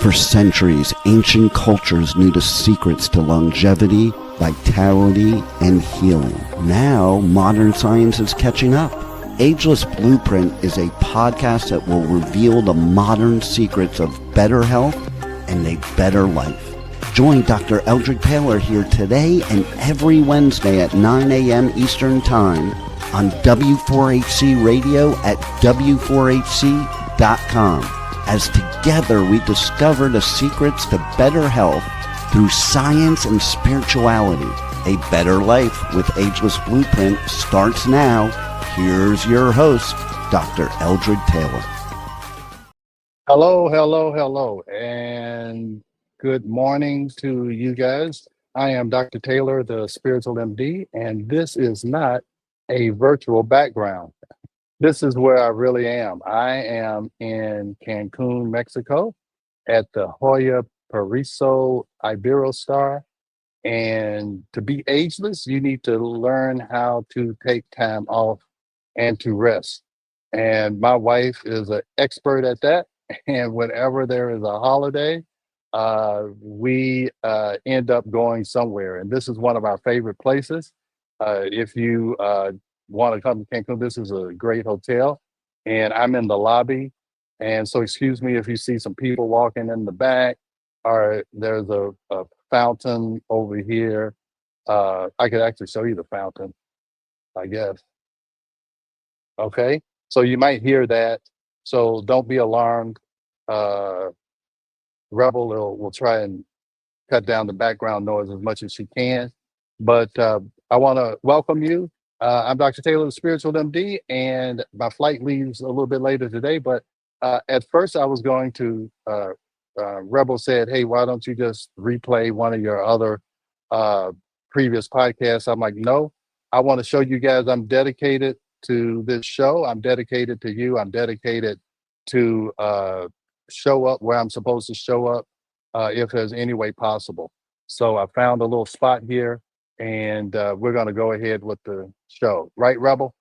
For centuries, ancient cultures knew the secrets to longevity, vitality, and healing. Now, modern science is catching up. Ageless Blueprint is a podcast that will reveal the modern secrets of better health and a better life. Join Dr. Eldred Taylor here today and every Wednesday at 9 a.m. Eastern Time on W4HC Radio at W4HC.com. As together we discover the secrets to better health through science and spirituality. A better life with Ageless Blueprint starts now. Here's your host, Dr. Eldred Taylor. Hello, and good morning to you guys. I am Dr. Taylor, the Spiritual MD, and this is not a virtual background. This is where I really am. I am in Cancun, Mexico, at the Hoya Paraiso Iberostar. And to be ageless, you need to learn how to take time off and to rest. And my wife is an expert at that. And whenever there is a holiday, we end up going somewhere. And this is one of our favorite places. If you want to come to Cancun, this is a great hotel. And I'm in the lobby. And so excuse me if you see some people walking in the back, or there's a fountain over here. I could actually show you the fountain, I guess. Okay. So you might hear that. So don't be alarmed. Rebel will try and cut down the background noise as much as she can. But I want to welcome you. I'm Dr. Taylor, the Spiritual MD, and my flight leaves a little bit later today. But at first, I was going to, Rebel said, hey, why don't you just replay one of your other previous podcasts? I'm like, no, I want to show you guys I'm dedicated to this show. I'm dedicated to you. I'm dedicated to show up where I'm supposed to show up if there's any way possible. So I found a little spot here, and we're going to go ahead with the show. Right, Rebel?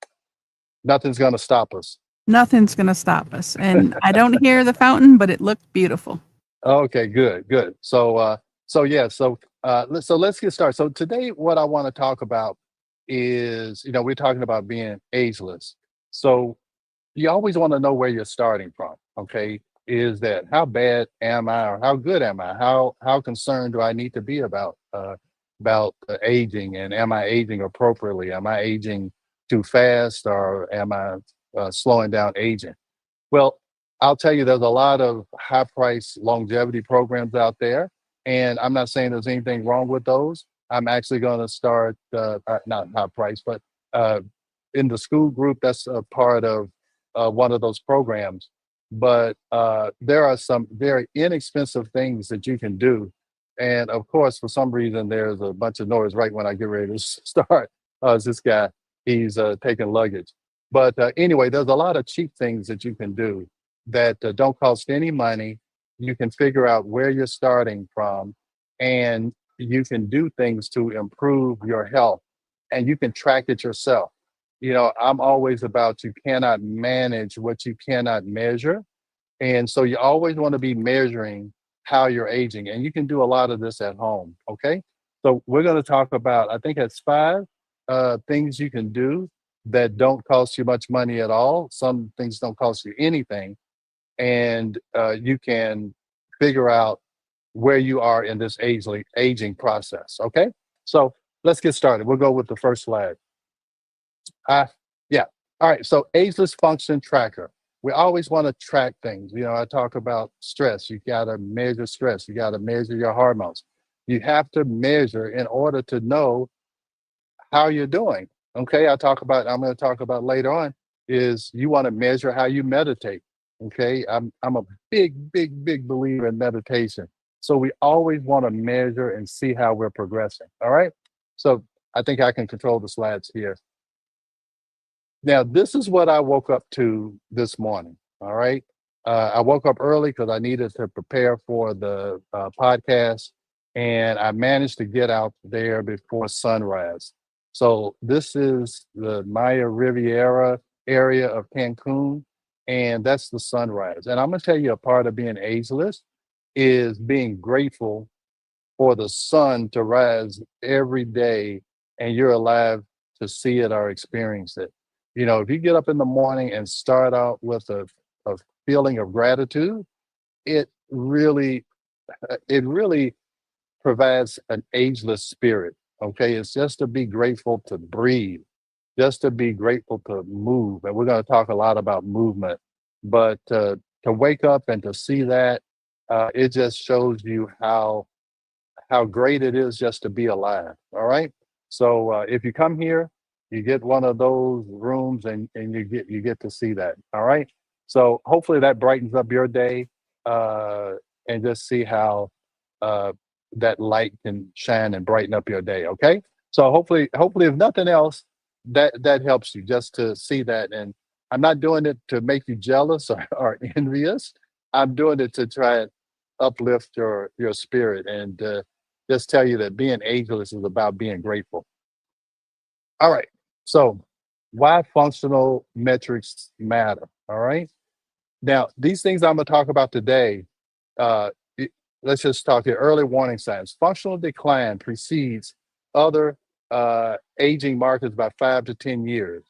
Nothing's going to stop us. Nothing's going to stop us. And I don't hear the fountain, but it looked beautiful. Okay, good. So let's get started. So today, what I want to talk about is, we're talking about being ageless. So you always want to know where you're starting from. Okay, is that how bad am I, or how good am I? How concerned do I need to be about aging, and am I aging appropriately? Am I aging too fast, or am I slowing down aging? Well, I'll tell you, there's a lot of high price longevity programs out there, and I'm not saying there's anything wrong with those. I'm actually going to start not high price, but in the school group that's a part of one of those programs. But there are some very inexpensive things that you can do. And of course, for some reason, there's a bunch of noise right when I get ready to start. This guy, he's taking luggage. But anyway, there's a lot of cheap things that you can do that don't cost any money. You can figure out where you're starting from, and you can do things to improve your health, and you can track it yourself. I'm always about, you cannot manage what you cannot measure. And so you always want to be measuring how you're aging. And you can do a lot of this at home. Okay. So we're going to talk about, I think that's 5 things you can do that don't cost you much money at all. Some things don't cost you anything. And you can figure out where you are in this aging process. Okay. So let's get started. We'll go with the first slide. Yeah. All right. So ageless function tracker. We always want to track things. I talk about stress. You got to measure stress. You got to measure your hormones. You have to measure in order to know how you're doing. Okay. I'm going to talk about later on, is you want to measure how you meditate. Okay. I'm a big believer in meditation. So we always want to measure and see how we're progressing. All right. So I think I can control the slides here. Now, this is what I woke up to this morning. All right. I woke up early because I needed to prepare for the podcast, and I managed to get out there before sunrise. So this is the Maya Riviera area of Cancun, and that's the sunrise. And I'm going to tell you a part of being ageless is being grateful for the sun to rise every day and you're alive to see it or experience it. You know, if you get up in the morning and start out with a feeling of gratitude, it really it really provides an ageless spirit. Okay. It's just to be grateful to breathe, just to be grateful to move. And we're going to talk a lot about movement, but to wake up and to see that, it just shows you how great it is just to be alive. All right. So if you come here, you get one of those rooms and you get to see that. All right. So hopefully that brightens up your day, uh, and just see how uh, that light can shine and brighten up your day. Okay. So hopefully if nothing else, that helps you just to see that. And I'm not doing it to make you jealous or envious. I'm doing it to try and uplift your spirit and just tell you that being ageless is about being grateful. All right. So, why functional metrics matter? All right. Now, these things I'm going to talk about today, uh, it- let's just talk here. Early warning signs. Functional decline precedes other aging markers by 5 to 10 years.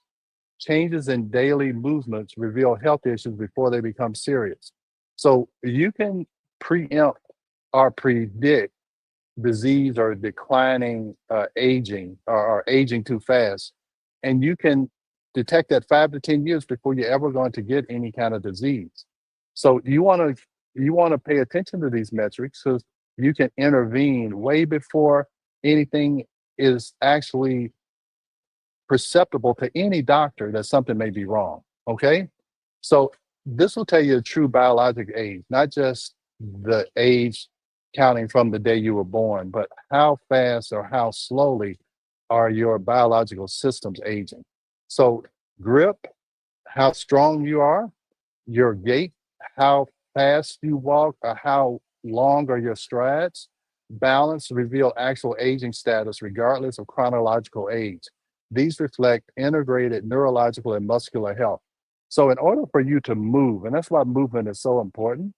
Changes in daily movements reveal health issues before they become serious. So, you can preempt or predict disease or declining aging or aging too fast. And you can detect that 5 to 10 years before you're ever going to get any kind of disease. So you want to pay attention to these metrics because you can intervene way before anything is actually perceptible to any doctor that something may be wrong. Okay. So this will tell you the true biologic age, not just the age counting from the day you were born, but how fast or how slowly are your biological systems aging. So grip, how strong you are, your gait, how fast you walk, or how long are your strides. Balance reveal actual aging status regardless of chronological age. These reflect integrated neurological and muscular health. So, in order for you to move, and that's why movement is so important,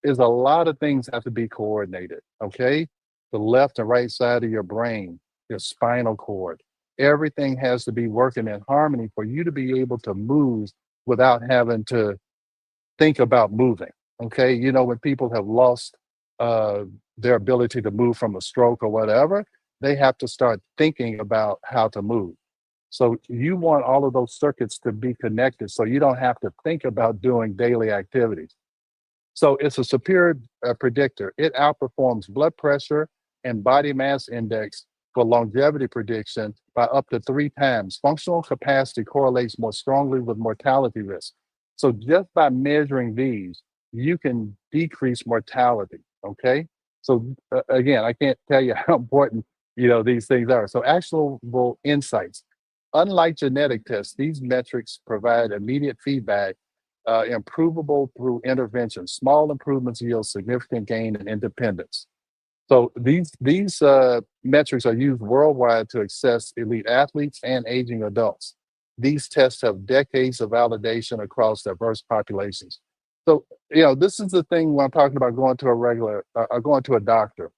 is a lot of things have to be coordinated. Okay, the left and right side of your brain, your spinal cord, everything has to be working in harmony for you to be able to move without having to think about moving. Okay. You know, when people have lost uh, their ability to move from a stroke or whatever, they have to start thinking about how to move. So you want all of those circuits to be connected so you don't have to think about doing daily activities. So it's a superior predictor. It outperforms blood pressure and body mass index for longevity prediction by up to 3 times. Functional capacity correlates more strongly with mortality risk. So just by measuring these, you can decrease mortality. Okay. So again, I can't tell you how important these things are. So actionable insights. Unlike genetic tests, these metrics provide immediate feedback, improvable through intervention. Small improvements yield significant gain in independence. So these metrics are used worldwide to assess elite athletes and aging adults. These tests have decades of validation across diverse populations. So this is the thing when I'm talking about going to a regular or going to a doctor.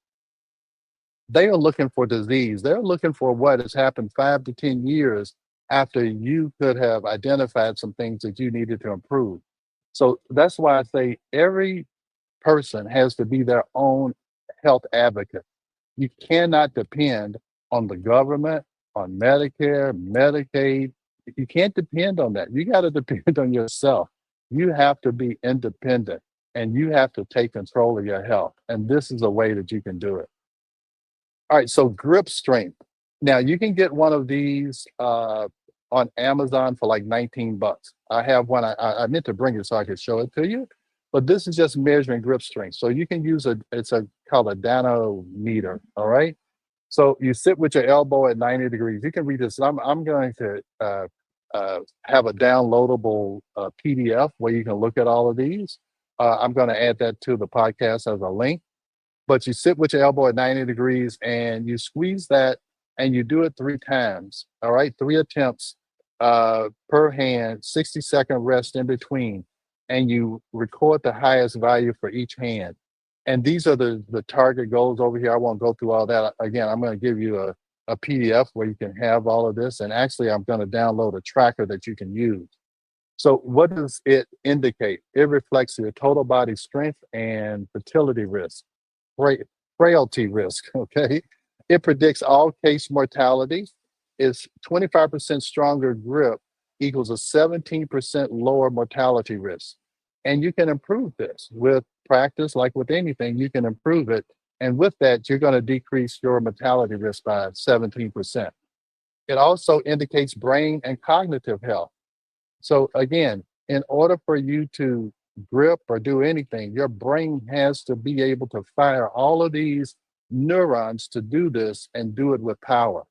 They are looking for disease. They're looking for what has happened 5 to 10 years after you could have identified some things that you needed to improve. So that's why I say every person has to be their own health advocate. You cannot depend on the government, on Medicare, Medicaid. You can't depend on that. You got to depend on yourself. You have to be independent and you have to take control of your health. And this is a way that you can do it. All right, so grip strength. Now you can get one of these on Amazon for like 19 bucks. I have one. I meant to bring it so I could show it to you, but this is just measuring grip strength. So you can use it's a called a dynamometer. All right. So you sit with your elbow at 90 degrees. You can read this. I'm going to have a downloadable PDF where you can look at all of these. I'm going to add that to the podcast as a link, but you sit with your elbow at 90 degrees and you squeeze that and you do it 3 times. All right, 3 attempts per hand, 60-second rest in between. And you record the highest value for each hand. And these are the target goals over here. I won't go through all that. Again, I'm going to give you a PDF where you can have all of this. And actually, I'm going to download a tracker that you can use. So what does it indicate? It reflects your total body strength and fertility risk, frailty risk, okay? It predicts all case mortality. Is 25% stronger grip equals a 17% lower mortality risk. And you can improve this with practice, like with anything, you can improve it. And with that, you're going to decrease your mortality risk by 17%. It also indicates brain and cognitive health. So again, in order for you to grip or do anything, your brain has to be able to fire all of these neurons to do this and do it with power.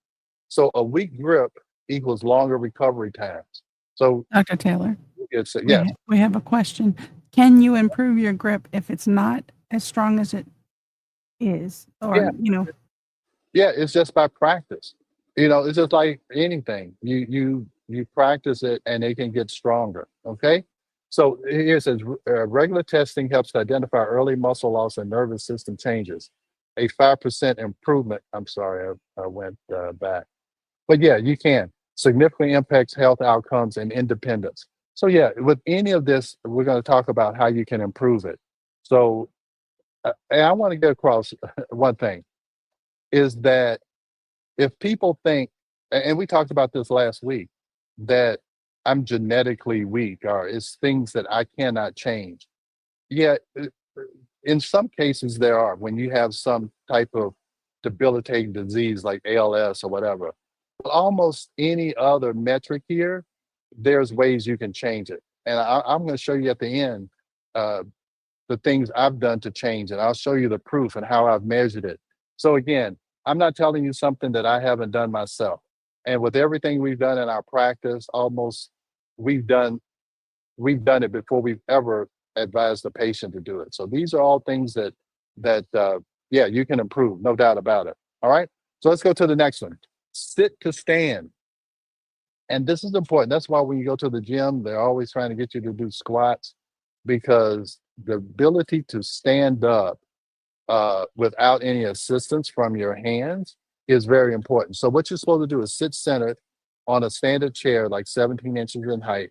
So a weak grip equals longer recovery times. So Dr. Taylor, it's we, yes, we have a question. Can you improve your grip if it's not as strong as it is? Or, yeah, yeah. It's just by practice. It's just like anything. You practice it, and it can get stronger. Okay. So here it says regular testing helps to identify early muscle loss and nervous system changes. A 5% improvement. I'm sorry, I went back. But yeah, you can significantly impacts health outcomes and independence. So yeah, with any of this, we're going to talk about how you can improve it. So and I want to get across one thing is that if people think, and we talked about this last week, that I'm genetically weak or it's things that I cannot change. Yeah, in some cases there are when you have some type of debilitating disease like ALS or whatever. But almost any other metric here, there's ways you can change it. And I'm going to show you at the end uh, the things I've done to change it. I'll show you the proof and how I've measured it. So again, I'm not telling you something that I haven't done myself. And with everything we've done in our practice, almost we've done we've done it before we've ever advised the patient to do it. So these are all things that yeah, you can improve, no doubt about it. All right. So let's go to the next one. Sit to stand. And this is important. That's why when you go to the gym, they're always trying to get you to do squats because the ability to stand up without any assistance from your hands is very important. So what you're supposed to do is sit centered on a standard chair, like 17 inches in height.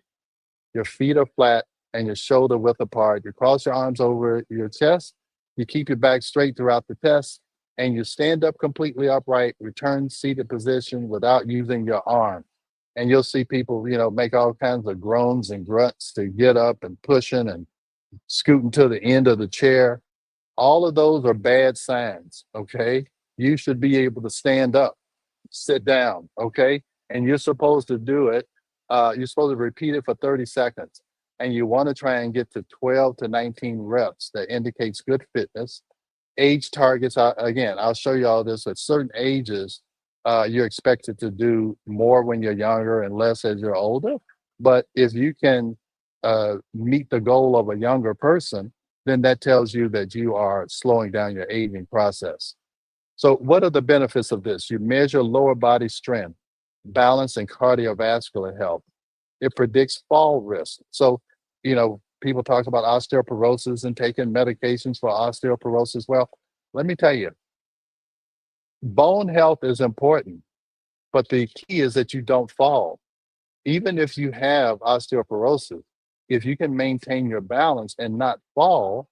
Your feet are flat and your shoulder width apart. You cross your arms over your chest. You keep your back straight throughout the test, and you stand up completely upright. Return seated position without using your arm. And you'll see people, make all kinds of groans and grunts to get up and pushing and scooting to the end of the chair. All of those are bad signs. Okay, you should be able to stand up, sit down. Okay, and you're supposed to do it. You're supposed to repeat it for 30 seconds, and you want to try and get to 12 to 19 reps. That indicates good fitness. Age targets. Again, I'll show you all this. At certain ages, you're expected to do more when you're younger and less as you're older. But if you can meet the goal of a younger person, then that tells you that you are slowing down your aging process. So, what are the benefits of this? You measure lower body strength, balance, and cardiovascular health. It predicts fall risk. So, people talk about osteoporosis and taking medications for osteoporosis. Well, let me tell you, bone health is important, but the key is that you don't fall. Even if you have osteoporosis, if you can maintain your balance and not fall,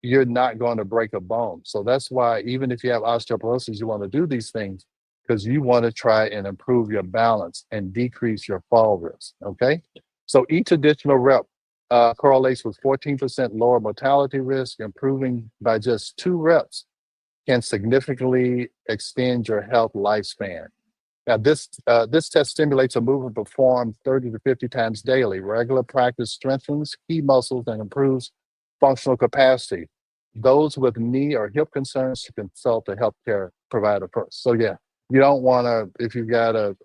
you're not going to break a bone. So that's why even if you have osteoporosis, you want to do these things because you want to try and improve your balance and decrease your fall risk. Okay. So each additional rep correlates with 14% lower mortality risk. Improving by just 2 reps can significantly extend your health lifespan. Now, this test stimulates a movement performed 30 to 50 times daily. Regular practice strengthens key muscles and improves functional capacity. Those with knee or hip concerns should consult a healthcare provider first. So yeah, you don't want to if you've got a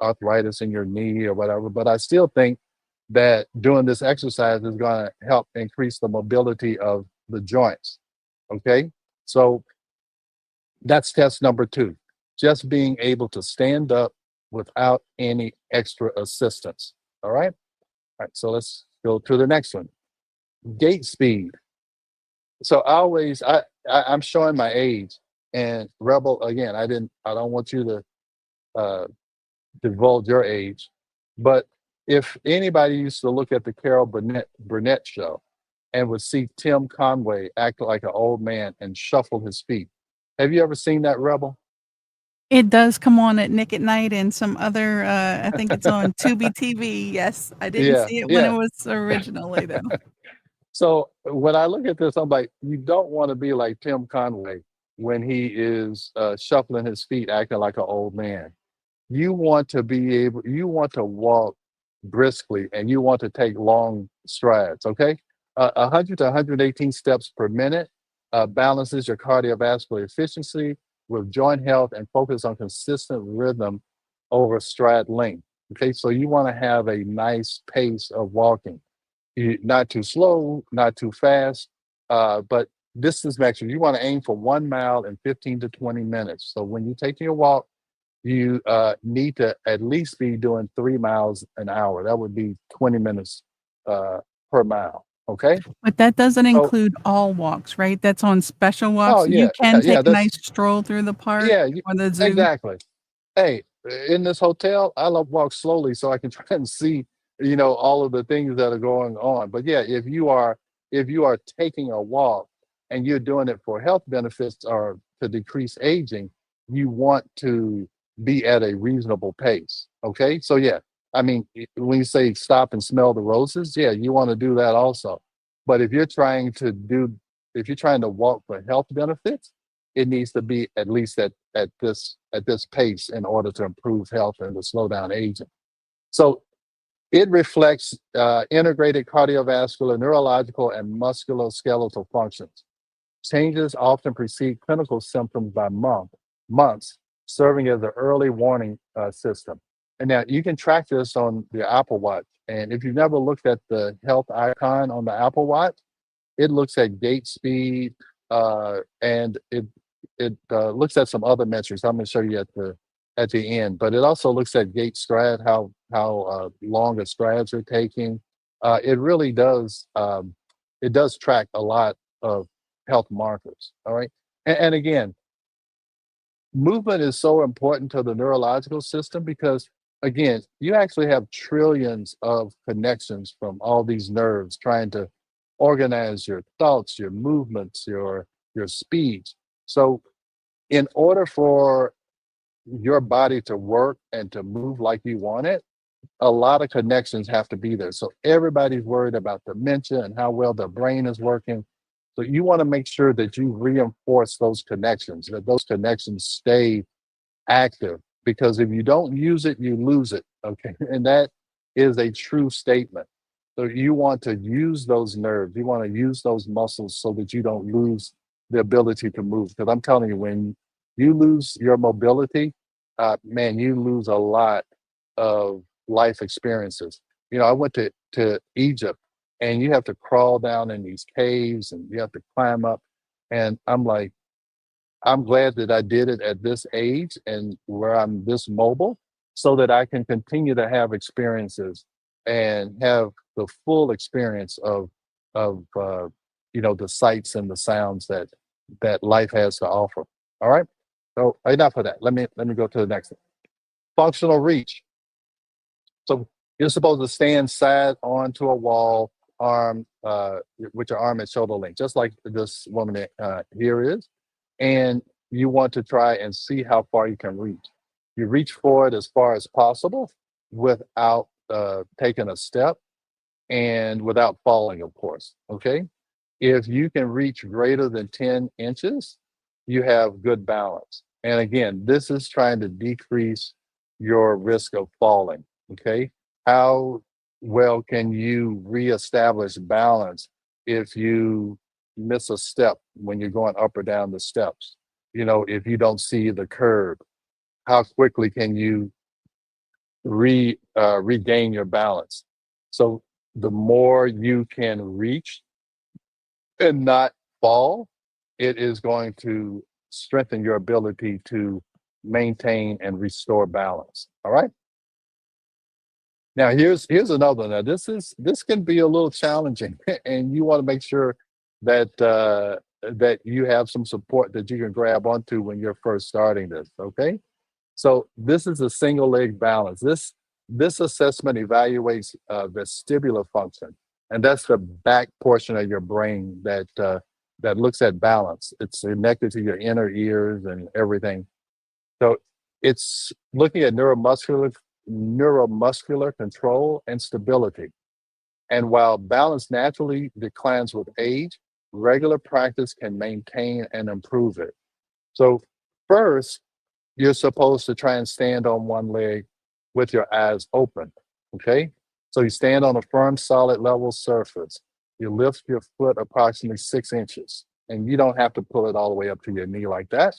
arthritis in your knee or whatever. But I still think that doing this exercise is going to help increase the mobility of the joints. Okay, so that's test number 2. Just being able to stand up without any extra assistance. All right. All right. So let's go to the next one. Gait speed. so I always I'm showing my age, and Rebel, again, I don't want you to uh divulge your age, but if anybody used to look at the Carol Burnett show and would see Tim Conway act like an old man and shuffle his feet, have you ever seen that, Rebel? It does come on at Nick at Night and some other, I think it's on Tubi TV. Yes, I didn't Yeah, see it when it yeah. was originally though. So when I look at this, I'm like, you don't want to be like Tim Conway when he is shuffling his feet, acting like an old man. You want to be able, you want to walk briskly, and you want to take long strides. Okay, 100 to 118 steps per minute balances your cardiovascular efficiency with joint health and focus on consistent rhythm over stride length. Okay, so you want to have a nice pace of walking. Not too slow, not too fast, but distance measure. You want to aim for 1 mile in 15 to 20 minutes. So when you're taking your walk, you need to at least be doing 3 miles an hour. That would be 20 minutes uh, per mile. Okay. But that doesn't So, include all walks, right? That's on special oh walks. You yeah, can yeah. take a That's nice stroll through the park yeah. or the zoo. Exactly. Hey, in this hotel, I love walk slowly so I can try and see, all of the things that are going on. But yeah, if you are taking a walk and you're doing it for health benefits or to decrease aging, you want to be at a reasonable pace. Okay. So yeah, I mean, when you say stop and smell the roses, yeah, you want to do that also. But if you're trying to walk for health benefits, it needs to be at least at this pace in order to improve health and to slow down aging. So it reflects integrated cardiovascular, neurological, and musculoskeletal functions. Changes often precede clinical symptoms by months, serving as an early warning system. And now you can track this on the Apple Watch. And if you've never looked at the health icon on the Apple Watch, it looks at gait speed, and it looks at some other metrics. I'm going to show you at the end, but it also looks at gait stride, how long the strides are taking. It really does. It does track a lot of health markers. All right, and again, movement is so important to the neurological system because again, you actually have trillions of connections from all these nerves trying to organize your thoughts, your movements, your speech. So in order for your body to work and to move like you want it, a lot of connections have to be there. So everybody's worried about dementia and how well their brain is working. So you want to make sure that you reinforce those connections, that those connections stay active, because if you don't use it, you lose it. Okay. And that is a true statement. So you want to use those nerves, you want to use those muscles so that you don't lose the ability to move. Because I'm telling you, when you lose your mobility, man, you lose a lot of life experiences. I went to Egypt, and you have to crawl down in these caves and you have to climb up. And I'm like, I'm glad that I did it at this age and where I'm this mobile so that I can continue to have experiences and have the full experience of the sights and the sounds that life has to offer. All right. So enough of that. Let me go to the next one. Functional reach. So you're supposed to stand side onto a wall, with your arm at shoulder length, just like this woman here is. And you want to try and see how far you can reach. You reach forward as far as possible without taking a step and without falling, of course. Okay. If you can reach greater than 10 inches, you have good balance. And again, this is trying to decrease your risk of falling. Okay. How well can you reestablish balance if you miss a step when you're going up or down the steps? If you don't see the curb, how quickly can you regain your balance? So the more you can reach and not fall, it is going to strengthen your ability to maintain and restore balance. All right. Now here's another one. Now this can be a little challenging, and you want to make sure that you have some support that you can grab onto when you're first starting this. Okay, so this is a single leg balance. This assessment evaluates vestibular function, and that's the back portion of your brain that looks at balance. It's connected to your inner ears and everything. So it's looking at neuromuscular control and stability. And while balance naturally declines with age, regular practice can maintain and improve it. So first, you're supposed to try and stand on one leg with your eyes open. Okay. So you stand on a firm, solid, level surface. You lift your foot approximately 6 inches, and you don't have to pull it all the way up to your knee like that.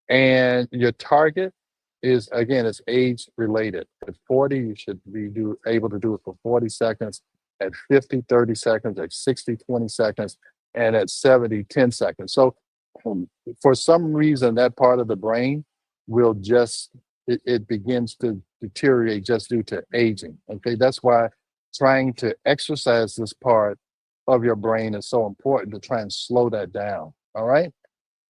And your target is, again, it's age related. At 40, you should be able to do it for 40 seconds. At 50, 30 seconds. At 60, 20 seconds. And at 70, 10 seconds. So for some reason, that part of the brain will just, it begins to deteriorate just due to aging. Okay, that's why trying to exercise this part of your brain is so important, to try and slow that down. All right.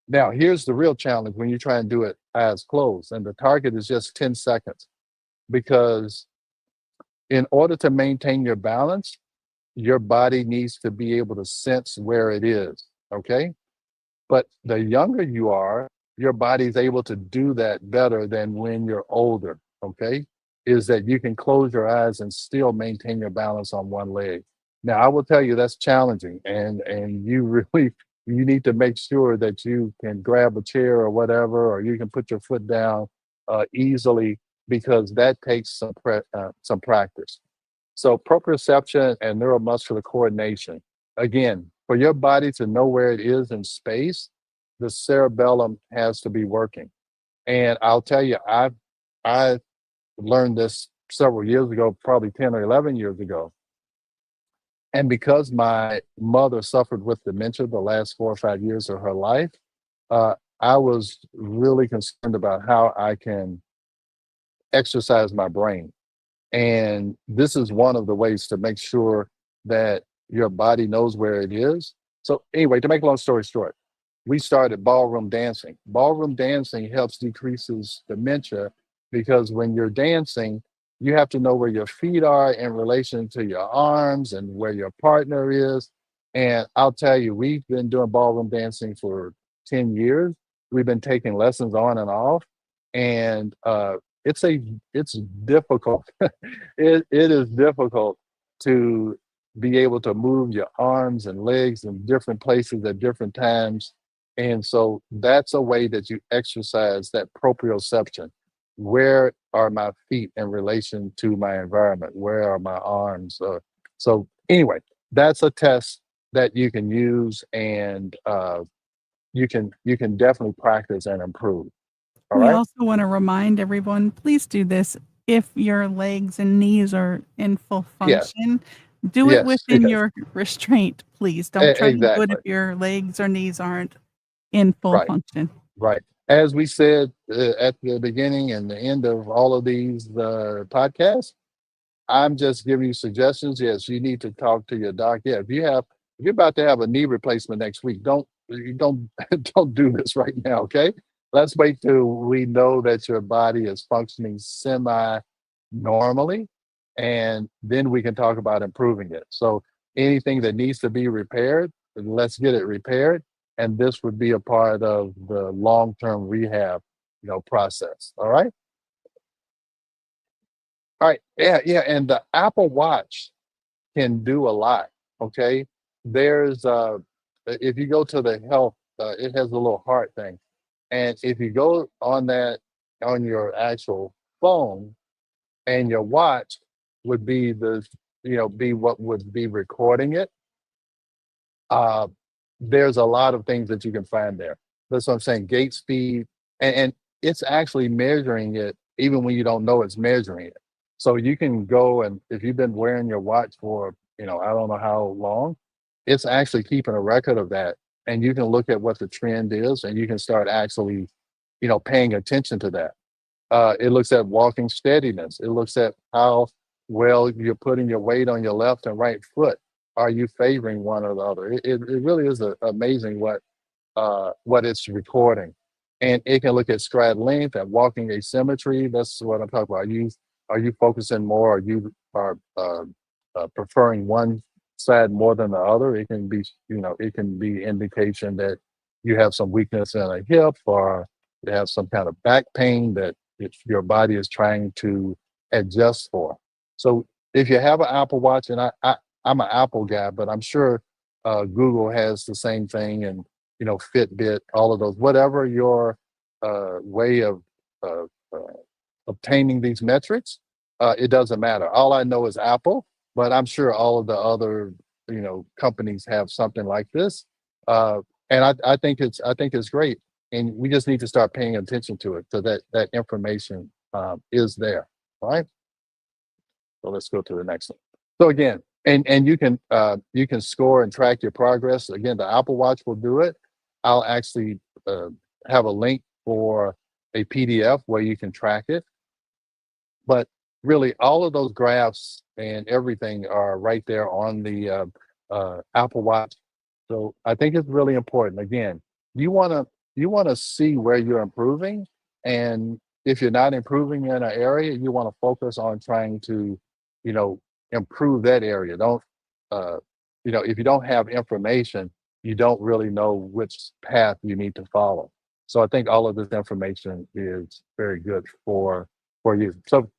Now, here's the real challenge when you try and do it eyes closed, and the target is just 10 seconds. Because in order to maintain your balance, your body needs to be able to sense where it is. Okay. But the younger you are, your body's able to do that better than when you're older. Okay. Is that you can close your eyes and still maintain your balance on one leg. Now, I will tell you that's challenging, and you really, you need to make sure that you can grab a chair or whatever, or you can put your foot down easily, because that takes some practice. So proprioception and neuromuscular coordination. Again, for your body to know where it is in space, the cerebellum has to be working. And I'll tell you, I learned this several years ago, probably 10 or 11 years ago. And because my mother suffered with dementia the last 4 or 5 years of her life, I was really concerned about how I can exercise my brain. And this is one of the ways to make sure that your body knows where it is. So, anyway, to make a long story short, we started ballroom dancing. Ballroom dancing helps decreases dementia, because when you're dancing, you have to know where your feet are in relation to your arms and where your partner is. And I'll tell you, we've been doing ballroom dancing for 10 years. We've been taking lessons on and off. And it's difficult. It is difficult to be able to move your arms and legs in different places at different times. And so that's a way that you exercise that proprioception. Where are my feet in relation to my environment? Where are my arms? So anyway, that's a test that you can use, and you can definitely practice and improve. All We right. also want to remind everyone, please do this if your legs and knees are in full Yes. function. Do it Yes. within Yes. your restraint, please. Don't try to do it Exactly. if your legs or knees aren't in full Right. function. Right. As we said at the beginning and the end of all of these podcasts, I'm just giving you suggestions. Yes, you need to talk to your doc. Yeah, if you're about to have a knee replacement next week, don't don't do this right now. Okay, let's wait till we know that your body is functioning semi normally, and then we can talk about improving it. So anything that needs to be repaired, let's get it repaired, and this would be a part of the long term rehab, process. All right. All right. Yeah, yeah. And the Apple Watch can do a lot. Okay. There's if you go to the health, it has a little heart thing. And if you go on that on your actual phone, and your watch would be be what would be recording it. Uh there's a lot of things that you can find there. That's what I'm saying. Gait speed, and it's actually measuring it even when you don't know it's measuring it. So you can go, and if you've been wearing your watch for, I don't know how long, it's actually keeping a record of that. And you can look at what the trend is, and you can start actually, paying attention to that. It looks at walking steadiness. It looks at how well you're putting your weight on your left and right foot. are you favoring one or the other? It really is amazing what it's recording. And it can look at stride length and walking asymmetry. That's what I'm talking about. Are you focusing more? Are you preferring one side more than the other? It can be, it can be indication that you have some weakness in a hip, or you have some kind of back pain that your body is trying to adjust for. So if you have an Apple Watch, and I'm an Apple guy, but I'm sure Google has the same thing, and Fitbit, all of those, whatever your way of uh, uh, obtaining these metrics, it doesn't matter. All I know is Apple, but I'm sure all of the other companies have something like this, and I think it's great, and we just need to start paying attention to it so that information is there. All right. So let's go to the next one. So again, and you can score and track your progress. Again, the Apple Watch will do it. I'll actually have a link for a PDF where you can track it. But really, all of those graphs and everything are right there on the Apple Watch. So I think it's really important. Again, you want to see where you're improving, and if you're not improving in an area, you want to focus on trying to, you know, improve that area. Don't, uh, if you don't have information, you don't really know which path you need to follow. So I think all of this information is very good for you. So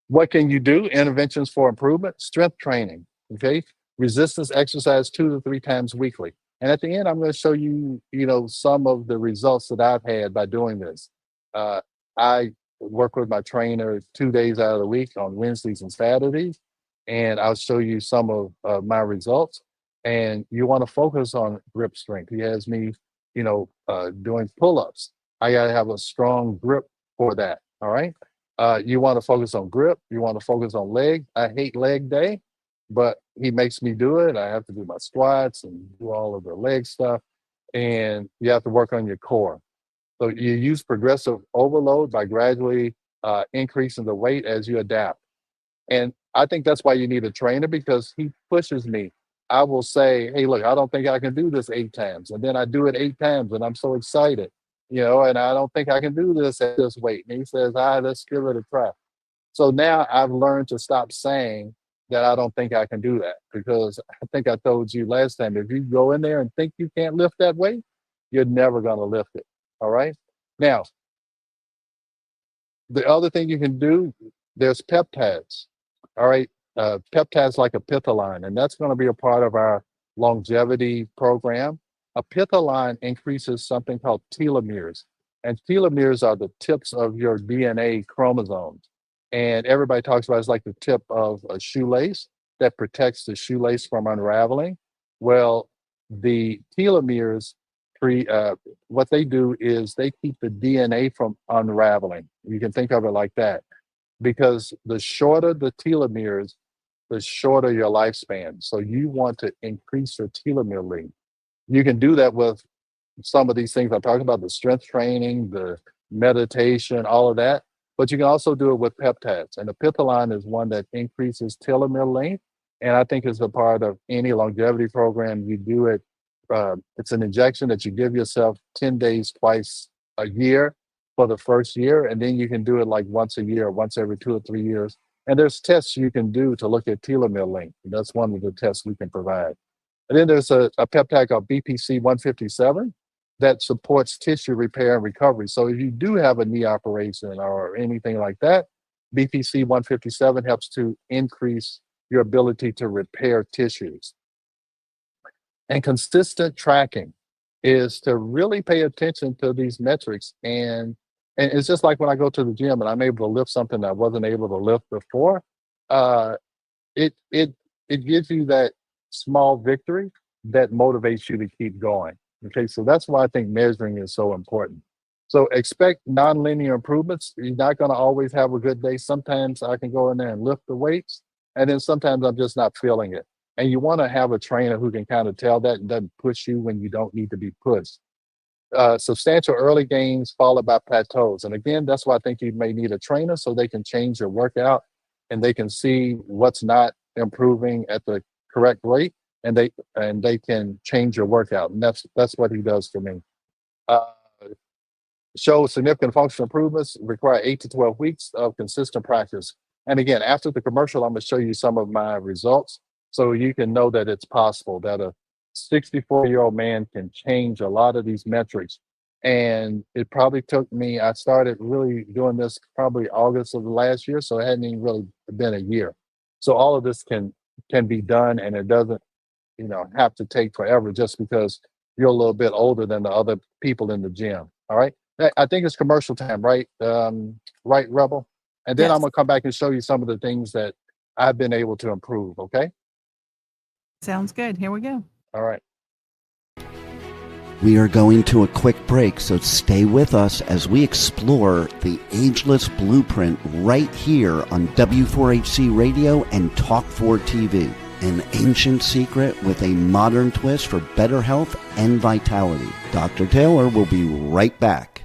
what can you do? Interventions for improvement, strength training, okay? Resistance exercise 2 to 3 times weekly. And at the end, I'm going to show you, some of the results that I've had by doing this. Uh, I work with my trainer 2 days out of the week on Wednesdays and Saturdays, and I'll show you some of my results. And you want to focus on grip strength. He has me, doing pull-ups. I got to have a strong grip for that. All right. You want to focus on grip. You want to focus on leg. I hate leg day, but he makes me do it. I have to do my squats and do all of the leg stuff. And you have to work on your core. So you use progressive overload by gradually increasing the weight as you adapt. And I think that's why you need a trainer, because he pushes me. I will say, hey, look, I don't think I can do this 8 times. And then I do it 8 times and I'm so excited, and I don't think I can do this at this weight. And he says, let's give it a try. So now I've learned to stop saying that I don't think I can do that, because I think I told you last time, if you go in there and think you can't lift that weight, you're never going to lift it. All right. Now, the other thing you can do, there's peptides. All right. Peptides like apithaline, and that's going to be a part of our longevity program. Apithaline increases something called telomeres, and telomeres are the tips of your DNA chromosomes. And everybody talks about it's like the tip of a shoelace that protects the shoelace from unraveling. Well, the telomeres, what they do is they keep the DNA from unraveling. You can think of it like that, because the shorter the telomeres, the shorter your lifespan. So you want to increase your telomere length. You can do that with some of these things I'm talking about, the strength training, the meditation, all of that. But you can also do it with peptides. And the Piptaline is one that increases telomere length. And I think it's a part of any longevity program. You do it, it's an injection that you give yourself 10 days twice a year for the first year. And then you can do it like once a year, once every 2 or 3 years. And there's tests you can do to look at telomere length. That's one of the tests we can provide. And then there's a peptide called BPC 157 that supports tissue repair and recovery. So if you do have a knee operation or anything like that, BPC 157 helps to increase your ability to repair tissues. And consistent tracking is to really pay attention to these metrics. And it's just like when I go to the gym and I'm able to lift something that I wasn't able to lift before. Uh, it it it gives you that small victory that motivates you to keep going. Okay, so that's why I think measuring is so important. So expect nonlinear improvements. You're not going to always have a good day. Sometimes I can go in there and lift the weights, and then sometimes I'm just not feeling it. And you want to have a trainer who can kind of tell that and doesn't push you when you don't need to be pushed. Substantial early gains followed by plateaus. And again, that's why I think you may need a trainer so they can change your workout and they can see what's not improving at the correct rate. and they can change your workout. And that's what he does for me. Uh, show significant functional improvements require 8 to 12 weeks of consistent practice. And again, after the commercial, I'm going to show you some of my results so you can know that it's possible that a 64-year-old man can change a lot of these metrics. And it probably took me, I started really doing this probably August of the last year, so it hadn't even really been a year. So all of this can be done, and it doesn't, have to take forever just because you're a little bit older than the other people in the gym. All right. I think it's commercial time, right? Right, Rebel? And then I'm Yes. gonna come back and show you some of the things that I've been able to improve. Okay. Sounds good. Here we go. All right. We are going to a quick break, so stay with us as we explore the Ageless Blueprint right here on W4HC Radio and Talk4 TV. An ancient secret with a modern twist for better health and vitality. Dr. Taylor will be right back.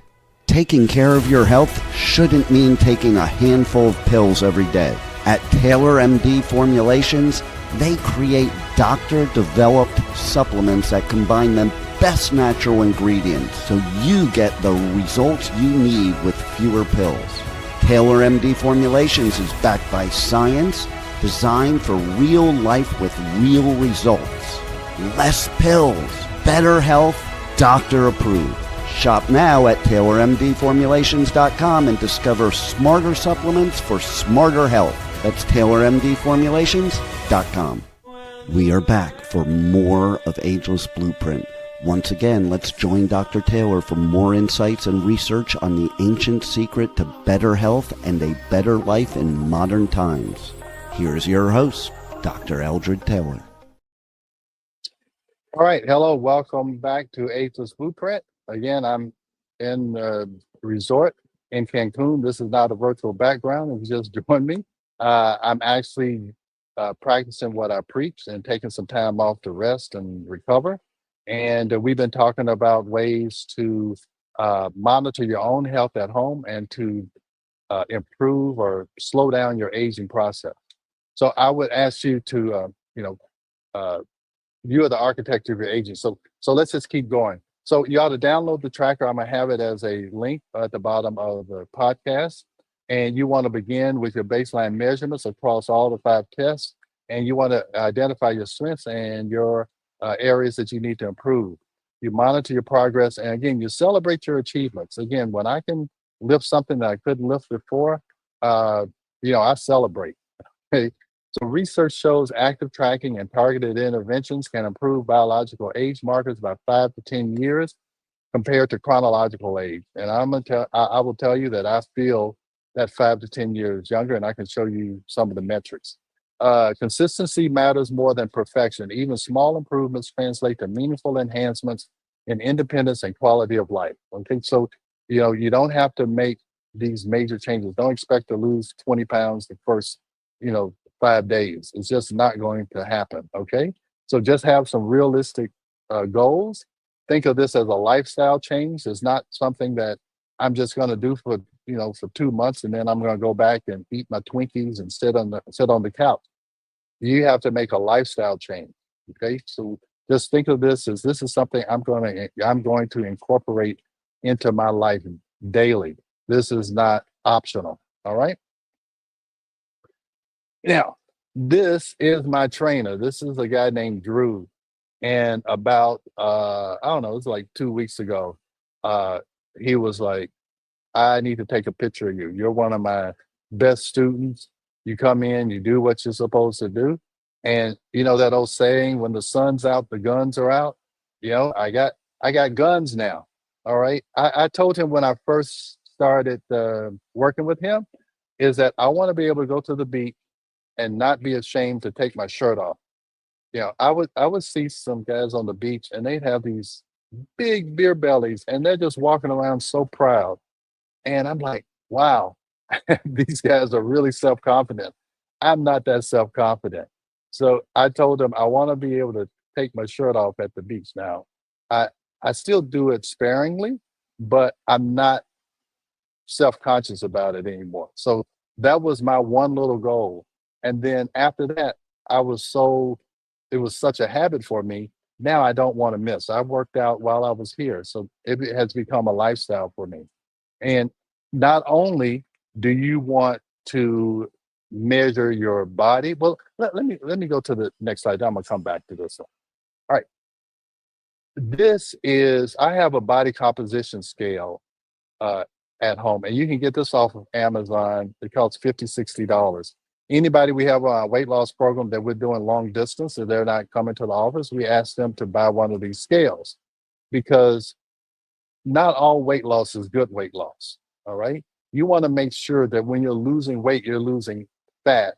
Taking care of your health shouldn't mean taking a handful of pills every day. At Taylor MD Formulations, they create doctor-developed supplements that combine the best natural ingredients so you get the results you need with fewer pills. Taylor MD Formulations is backed by science, designed for real life with real results. Less pills, better health, doctor approved. Shop now at TaylorMDFormulations.com and discover smarter supplements for smarter health. That's TaylorMDFormulations.com. We are back for more of Ageless Blueprint. Once again, let's join Dr. Taylor for more insights and research on the ancient secret to better health and a better life in modern times. Here's your host, Dr. Eldred Taylor. All right. Hello. Welcome back to Ageless Blueprint. Again, I'm in the resort in Cancun. This is not a virtual background. If you just joined me, I'm actually practicing what I preach and taking some time off to rest and recover. And we've been talking about ways to monitor your own health at home and to improve or slow down your aging process. So I would ask you to, you are the architect of your aging. So let's just keep going. So you ought to download the tracker. I'm gonna have it as a link at the bottom of the podcast. And you want to begin with your baseline measurements across all the 5 tests. And you want to identify your strengths and your areas that you need to improve. You monitor your progress. And again, you celebrate your achievements. Again, when I can lift something that I couldn't lift before, I celebrate. Okay. So research shows active tracking and targeted interventions can improve biological age markers by 5 to 10 years compared to chronological age. And I will tell you that I feel that 5 to 10 years younger, and I can show you some of the metrics. Consistency matters more than perfection. Even small improvements translate to meaningful enhancements in independence and quality of life. Okay, so you don't have to make these major changes. Don't expect to lose 20 pounds the first 5 days. It's just not going to happen. Okay, so just have some realistic goals. Think of this as a lifestyle change. It's not something that I'm just going to do for 2 months and then I'm going to go back and eat my Twinkies and sit on the couch. You have to make a lifestyle change. Okay, so just think of this as this is something I'm going to incorporate into my life daily. This is not optional. All right. Now, this is my trainer. This is a guy named Drew. And about I don't know, it was like 2 weeks ago. He was like, I need to take a picture of you. You're one of my best students. You come in, you do what you're supposed to do. And you know that old saying, when the sun's out, the guns are out. I got guns now. All right. I told him when I first started working with him is that I want to be able to go to the beach and not be ashamed to take my shirt off. I would see some guys on the beach and they'd have these big beer bellies and they're just walking around so proud. And I'm like, wow, these guys are really self-confident. I'm not that self-confident. So I told them I want to be able to take my shirt off at the beach. Now, I still do it sparingly, but I'm not self-conscious about it anymore. So that was my one little goal. And then after that, I was so it was such a habit for me. Now I don't want to miss. I worked out while I was here. So it has become a lifestyle for me. And not only do you want to measure your body, well, let me go to the next slide. I'm gonna come back to this one. All right. This is I have a body composition scale uh, at home, and you can get this off of Amazon. It costs $50, $60. Anybody we have a weight loss program that we're doing long distance, and they're not coming to the office, we ask them to buy one of these scales because not all weight loss is good weight loss. All right. You want to make sure that when you're losing weight, you're losing fat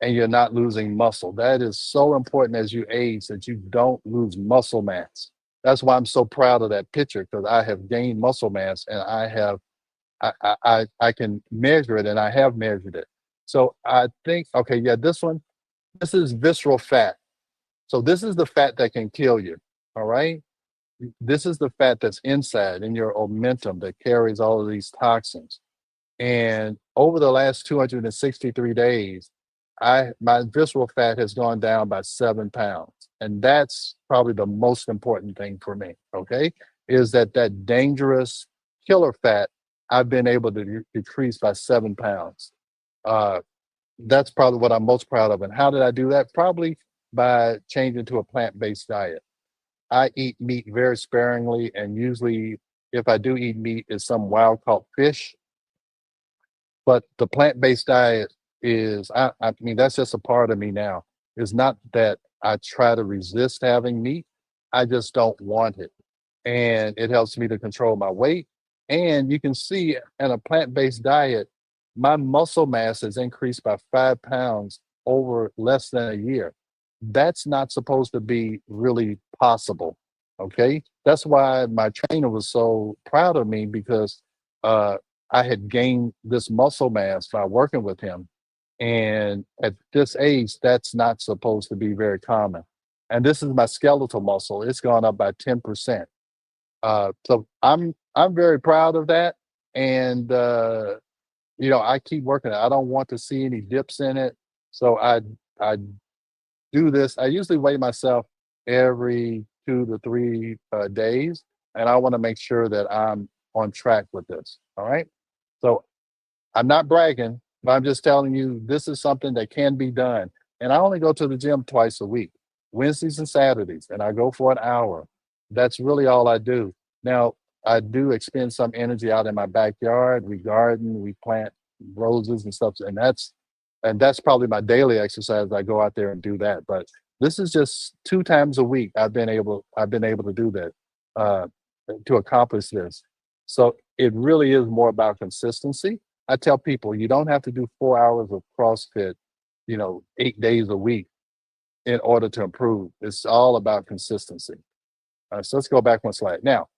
and you're not losing muscle. That is so important as you age that you don't lose muscle mass. That's why I'm so proud of that picture because I have gained muscle mass and I can measure it and I have measured it. So I think, okay, yeah, this is visceral fat. So this is the fat that can kill you. All right. This is the fat that's inside in your omentum that carries all of these toxins. And over the last 263 days, my visceral fat has gone down by 7 pounds. And that's probably the most important thing for me. Okay. Is that dangerous killer fat I've been able to decrease by 7 pounds. Uh, that's probably what I'm most proud of. And how did I do that? Probably by changing to a plant-based diet. I eat meat very sparingly, and usually, if I do eat meat, it's some wild caught fish. But the plant-based diet is, I mean, that's just a part of me now. It's not that I try to resist having meat, I just don't want it. And it helps me to control my weight. And you can see in a plant-based diet, my muscle mass has increased by 5 pounds over less than a year. That's not supposed to be really possible. Okay. That's why my trainer was so proud of me because uh, I had gained this muscle mass by working with him. And at this age, that's not supposed to be very common. And this is my skeletal muscle. It's gone up by 10%. So I'm very proud of that. And I keep working it. I don't want to see any dips in it. So I do this. I usually weigh myself every 2 to 3 days, and I want to make sure that I'm on track with this. All right. So I'm not bragging, but I'm just telling you this is something that can be done. And I only go to the gym twice a week, Wednesdays and Saturdays, and I go for an hour. That's really all I do. Now, I do expend some energy out in my backyard. We garden, we plant roses and stuff, and that's probably my daily exercise. I go out there and do that. But this is just 2 times a week I've been able to do that uh, to accomplish this. So it really is more about consistency. I tell people you don't have to do 4 hours of CrossFit, 8 days a week in order to improve. It's all about consistency. So let's go back one slide. Now,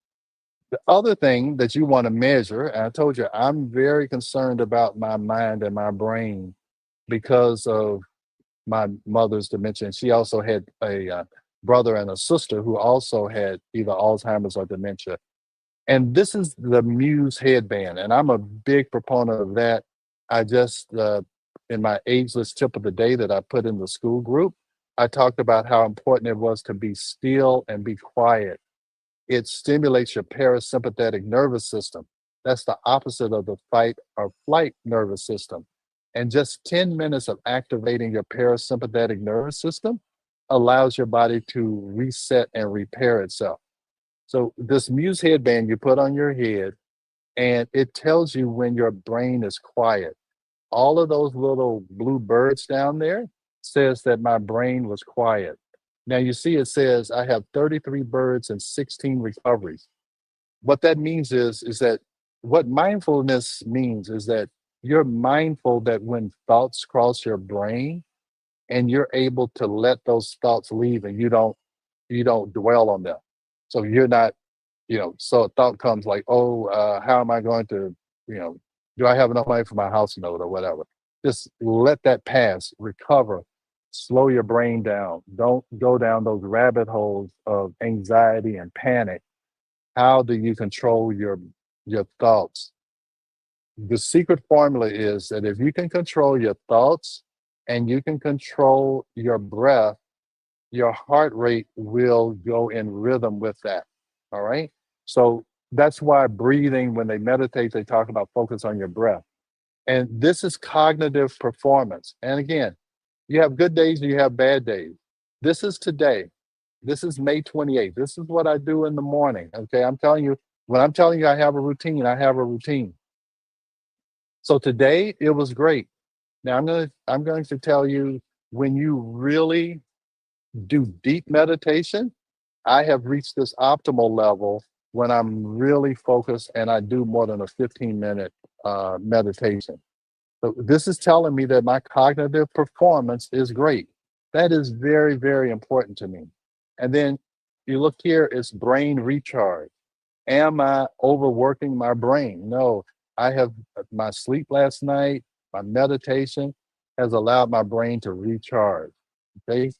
the other thing that you want to measure, and I told you I'm very concerned about my mind and my brain because of my mother's dementia. And she also had a brother and a sister who also had either Alzheimer's or dementia. And this is the Muse headband, and I'm a big proponent of that. I just, in my ageless tip of the day that I put in the school group, I talked about how important it was to be still and be quiet. It stimulates your parasympathetic nervous system. That's the opposite of the fight or flight nervous system. And just 10 minutes of activating your parasympathetic nervous system allows your body to reset and repair itself. So this Muse headband you put on your head, and it tells you when your brain is quiet. All of those little blue birds down there says that my brain was quiet. Now you see it says I have 33 birds and 16 recoveries. What that means is that what mindfulness means is that you're mindful that when thoughts cross your brain and you're able to let those thoughts leave and you don't dwell on them. So you're not, so a thought comes like, oh, how am I going to, you know, do I have enough money for my house note or whatever? Just let that pass, recover, slow your brain down. Don't go down those rabbit holes of anxiety and panic. How do you control your thoughts? The secret formula is that if you can control your thoughts and you can control your breath, your heart rate will go in rhythm with that. All right. So that's why breathing, when they meditate, they talk about focus on your breath. And this is cognitive performance. And again, you have good days and you have bad days. This is today. This is May 28th. This is what I do in the morning. Okay. I'm telling you, when I'm telling you I have a routine, I have a routine. So today it was great. Now I'm going to tell you, when you really do deep meditation, I have reached this optimal level when I'm really focused and I do more than a 15-minute meditation. So this is telling me that my cognitive performance is great. That is very, very important to me. And then you look here, it's brain recharge. Am I overworking my brain? No, I have my sleep last night, my meditation has allowed my brain to recharge. Okay.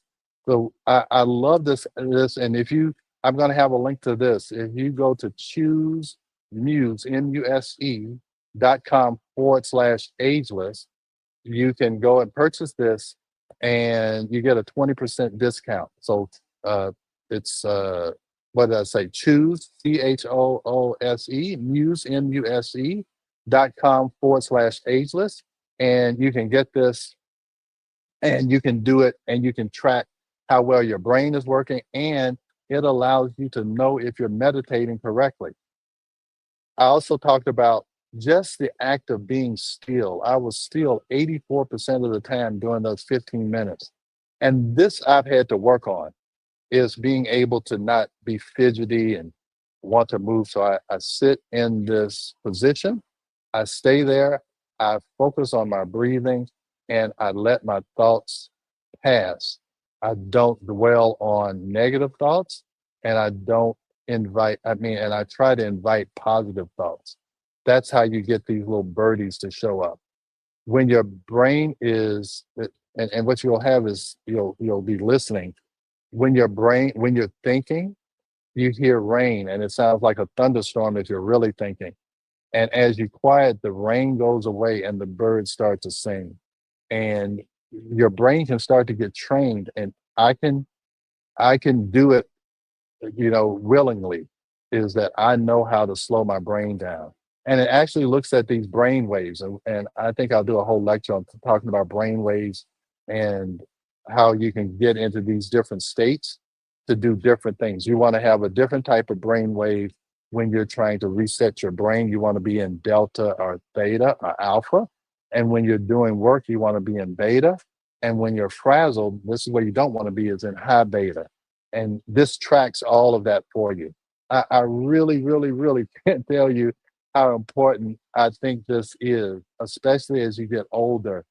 So I love this. And if you, I'm going to have a link to this. If you go to choose muse, muse.com/ageless, you can go and purchase this and you get a 20% discount. So it's what did I say? Choose, CHOOSE, muse, MUSE.com/ageless. And you can get this and you can do it and you can track how well your brain is working, and it allows you to know if you're meditating correctly. I also talked about just the act of being still. I was still 84% of the time during those 15 minutes. And this I've had to work on, is being able to not be fidgety and want to move. So I sit in this position, I stay there, I focus on my breathing, and I let my thoughts pass. I don't dwell on negative thoughts, and I don't and I try to invite positive thoughts. That's how you get these little birdies to show up. When your brain is, and what you'll have is you'll be listening. When you're thinking, you hear rain, and it sounds like a thunderstorm if you're really thinking. And as you quiet, the rain goes away and the birds start to sing. And your brain can start to get trained. And I can do it, willingly, is that I know how to slow my brain down. And it actually looks at these brain waves. And I think I'll do a whole lecture on talking about brain waves and how you can get into these different states to do different things. You want to have a different type of brain wave when you're trying to reset your brain. You want to be in delta or theta or alpha. And when you're doing work, you want to be in beta. And when you're frazzled, this is where you don't want to be, is in high beta. And this tracks all of that for you. I really, really, really can't tell you how important I think this is, especially as you get older.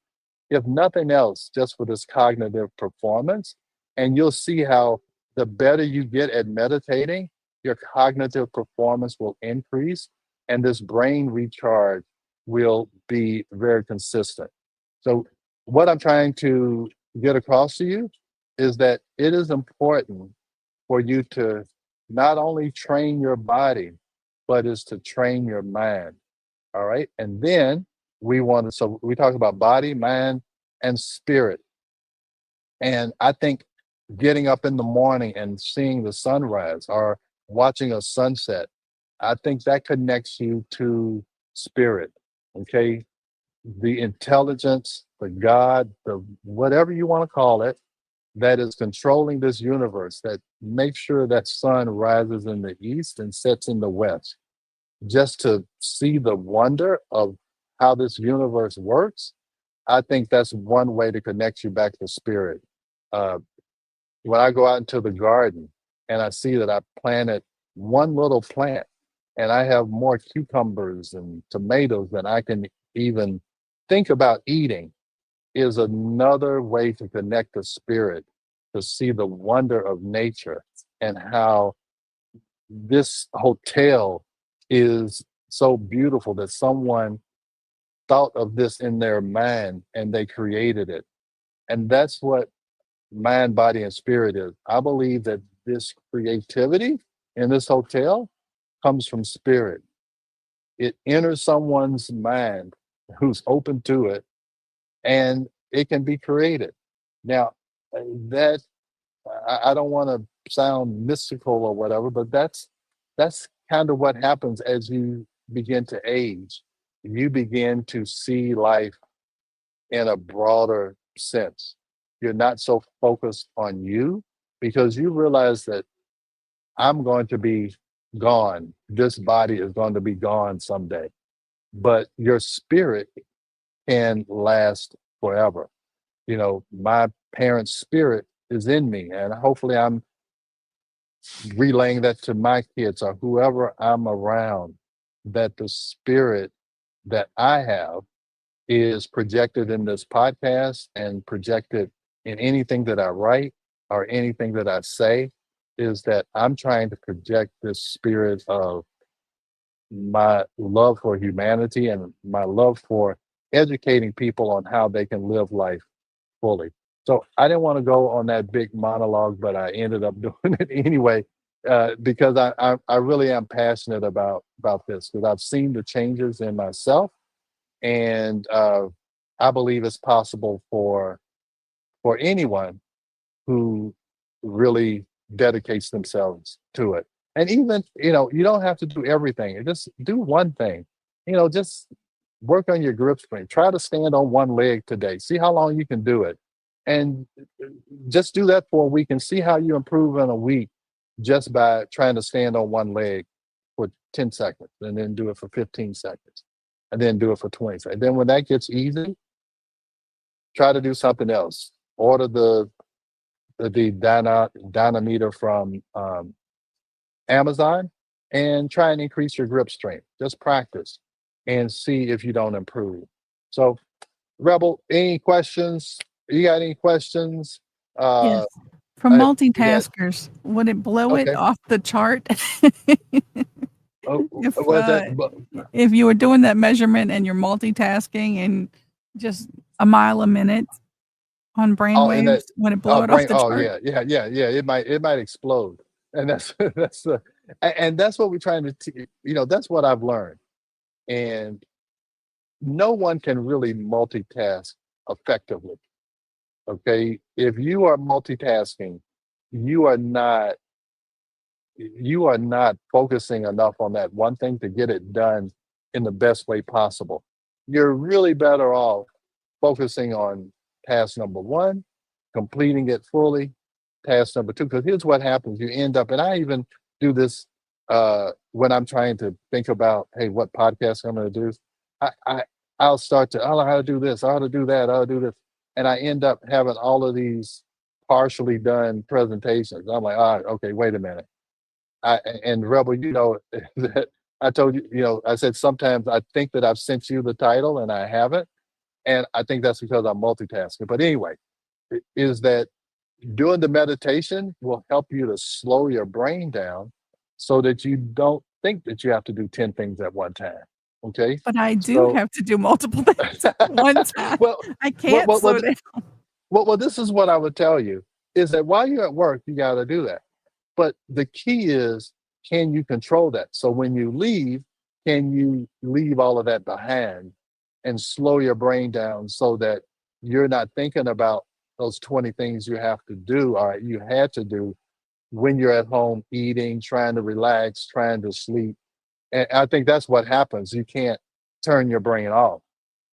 If nothing else, just for this cognitive performance. And you'll see how the better you get at meditating, your cognitive performance will increase and this brain recharge will be very consistent. So, what I'm trying to get across to you is that it is important for you to not only train your body, but is to train your mind. All right. And then so we talk about body, mind, and spirit. And I think getting up in the morning and seeing the sunrise or watching a sunset, I think that connects you to spirit. Okay. The intelligence, the God, the whatever you want to call it, that is controlling this universe, that makes sure that sun rises in the east and sets in the west. Just to see the wonder of how this universe works, I think that's one way to connect you back to spirit. Uh, when I go out into the garden and I see that I planted one little plant and I have more cucumbers and tomatoes than I can even think about eating, is another way to connect the spirit, to see the wonder of nature and how this hotel is so beautiful that someone thought of this in their mind and they created it. And that's what mind, body, and spirit is. I believe that this creativity in this hotel comes from spirit. It enters someone's mind who's open to it, and it can be created. Now, that I don't want to sound mystical or whatever, but that's kind of what happens as you begin to age. You begin to see life in a broader sense. You're not so focused on you because you realize that I'm going to be gone. This body is going to be gone someday, but your spirit can last forever. You know, my parents' spirit is in me, and hopefully I'm relaying that to my kids or whoever I'm around, that the spirit that I have is projected in this podcast and projected in anything that I write or anything that I say, is that I'm trying to project this spirit of my love for humanity and my love for educating people on how they can live life fully. So I didn't want to go on that big monologue, but I ended up doing it anyway, because I really am passionate about this because I've seen the changes in myself, and I believe it's possible for anyone who really dedicates themselves to it. And even, you don't have to do everything. Just do one thing. Just work on your grip strength. Try to stand on one leg today. See how long you can do it. And just do that for a week and see how you improve in a week just by trying to stand on one leg for 10 seconds and then do it for 15 seconds and then do it for 20 seconds. Then when that gets easy, try to do something else. Order the dynameter from Amazon and try and increase your grip strength. Just practice and see if you don't improve. So, Rebel, any questions? You got any questions? Yes. Uh, For yeah. multitaskers, would it blow it Okay. off the chart? Oh, If, was that? if you were doing that measurement and you're multitasking and just a mile a minute on Oh, and that. brainwaves, would it blow it off Brain. the Oh, chart? yeah. It might explode, and that's that's and that's what we're trying to. That's what I've learned, and no one can really multitask effectively. Okay, if you are multitasking, you are not you are not focusing enough on that one thing to get it done in the best way possible. You're really better off focusing on task number one, completing it fully, task number two. Because here's what happens: you end up, and I even do this when I'm trying to think about, hey, what podcast I'm going to do. I I'll start to, I don't know how to do this, I ought to do that, I ought to do this, and I end up having all of these partially done presentations. I'm like, okay, wait a minute. And Rebel, that I told you, I said sometimes I think that I've sent you the title and I haven't, and I think that's because I'm multitasking. But anyway, is that doing the meditation will help you to slow your brain down so that you don't think that you have to do 10 things at one time. Okay. But I do So, have to do multiple things at one time. well, I well, can't well, well, slow down. this is what I would tell you is that while you're at work, you got to do that. But the key is, can you control that? So when you leave, can you leave all of that behind and slow your brain down so that you're not thinking about those 20 things you have to do or you had to do when you're at home eating, trying to relax, trying to sleep. And I think that's what happens. You can't turn your brain off.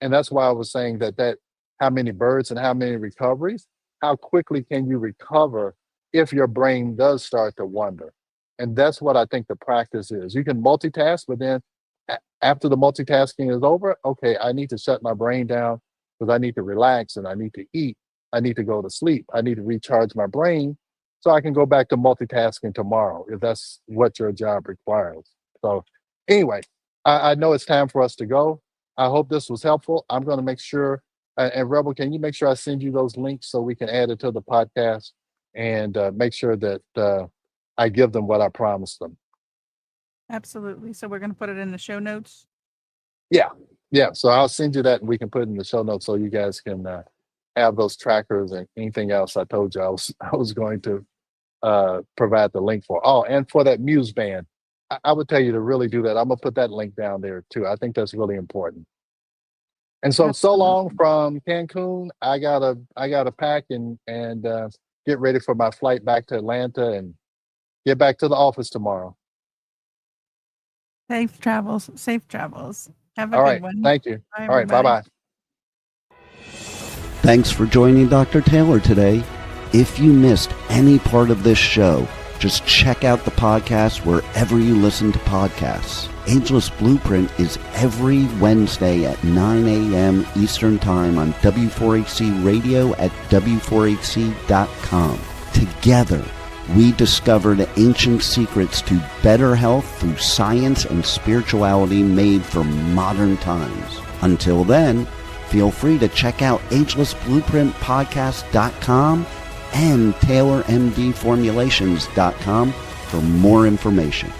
And that's why I was saying that how many birds and how many recoveries, how quickly can you recover if your brain does start to wander? And that's what I think the practice is. You can multitask, but then after the multitasking is over, okay, I need to shut my brain down because I need to relax and I need to eat. I need to go to sleep. I need to recharge my brain so I can go back to multitasking tomorrow if that's what your job requires. So anyway, I know it's time for us to go. I hope this was helpful. I'm going to make sure, and Rebel, can you make sure I send you those links so we can add it to the podcast and make sure that I give them what I promised them? Absolutely. So we're going to put it in the show notes. Yeah. Yeah. So I'll send you that and we can put it in the show notes so you guys can have those trackers and anything else I told you I was going to provide the link for. Oh, and for that Muse band, I would tell you to really do that. I'm gonna put that link down there too. I think that's really important. And so Absolutely. long from Cancun. I gotta pack and get ready for my flight back to Atlanta and get back to the office tomorrow. Safe travels. Safe travels. Have a All good right. one. Thank you. Bye, All right. everybody. Bye-bye. Thanks for joining Dr. Taylor today. If you missed any part of this show, just check out the podcast wherever you listen to podcasts. Ageless Blueprint is every Wednesday at 9 a.m. Eastern Time on W4HC Radio at W4HC.com. Together, we discover the ancient secrets to better health through science and spirituality made for modern times. Until then, feel free to check out agelessblueprintpodcast.com and TaylorMDFormulations.com for more information.